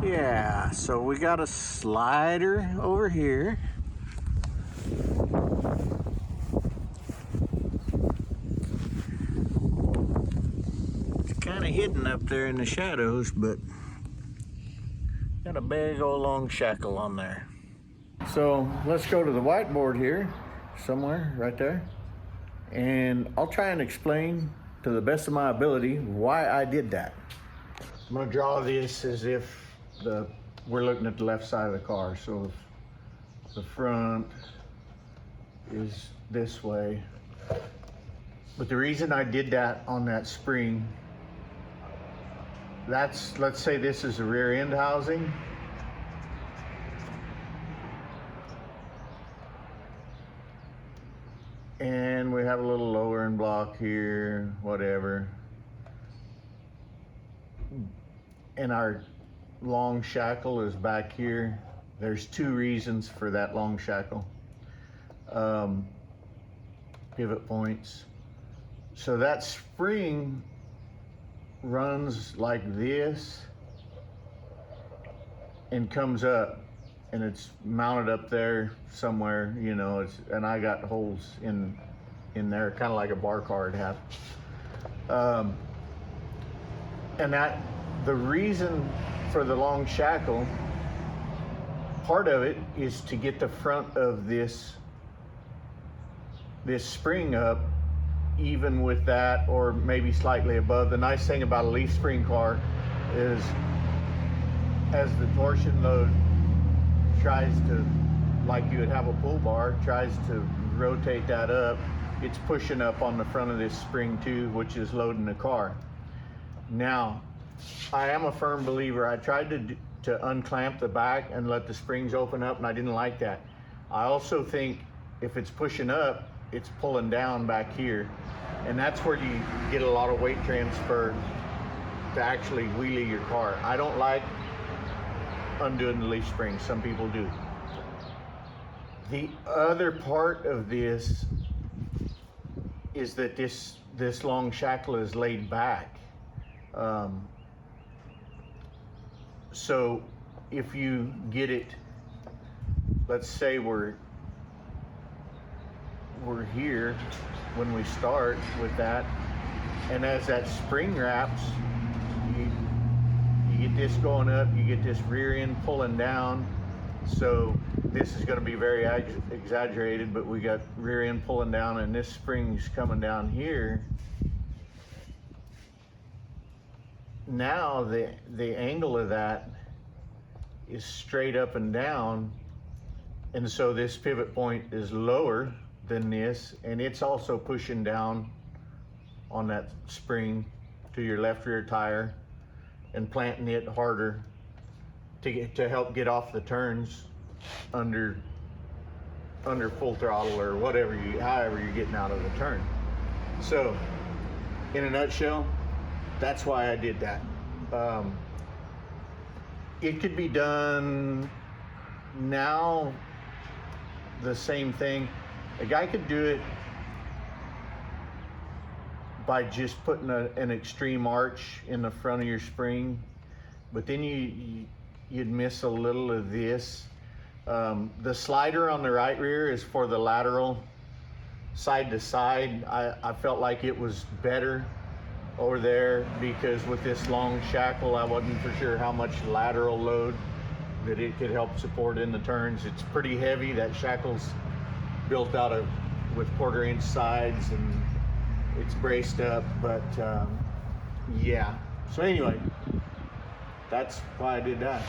Yeah, so we got a slider over here. It's kind of hidden up there in the shadows, but got a big old long shackle on there. So let's go to the whiteboard here, somewhere right there, and I'll try and explain to the best of my ability why I did that. I'm gonna draw this as if we're looking at the left side of the car. So if the front is this way. But the reason I did that on that spring, let's say this is the rear end housing. And we have a little lowering block here, whatever. And our long shackle is back here. There's two reasons for that long shackle. Pivot points. So that spring runs like this and comes up, and it's mounted up there somewhere, you know, and I got holes in there, kind of like a bar card have. And the reason for the long shackle, part of it is to get the front of this spring up even with that, or maybe slightly above. The nice thing about a leaf spring car is as the torsion load tries to, like you would have a pull bar, tries to rotate that up, it's pushing up on the front of this spring too, which is loading the car. Now, I am a firm believer. I tried to unclamp the back and let the springs open up, and I didn't like that. I also think if it's pushing up, it's pulling down back here, and that's where you get a lot of weight transfer to actually wheelie your car. I don't like undoing the leaf springs. Some people do. The other part of this is that this long shackle is laid back. So if you get it, let's say we're here when we start with that, and as that spring wraps, you get this going up, you get this rear end pulling down. So this is going to be very exaggerated, but we got rear end pulling down, and this spring's coming down here. Now the angle of that is straight up and down, and so this pivot point is lower than this, and it's also pushing down on that spring to your left rear tire and planting it harder to help get off the turns under full throttle, or however you're getting out of the turn. So in a nutshell, that's why I did that. It could be done now, the same thing. A guy could do it by just putting an extreme arch in the front of your spring, but then you'd miss a little of this. The slider on the right rear is for the lateral side to side. I felt like it was better over there because with this long shackle, I wasn't for sure how much lateral load that it could help support in the turns. It's pretty heavy. That shackle's built out with 1/4 inch sides, and it's braced up, but yeah. So anyway, that's why I did that.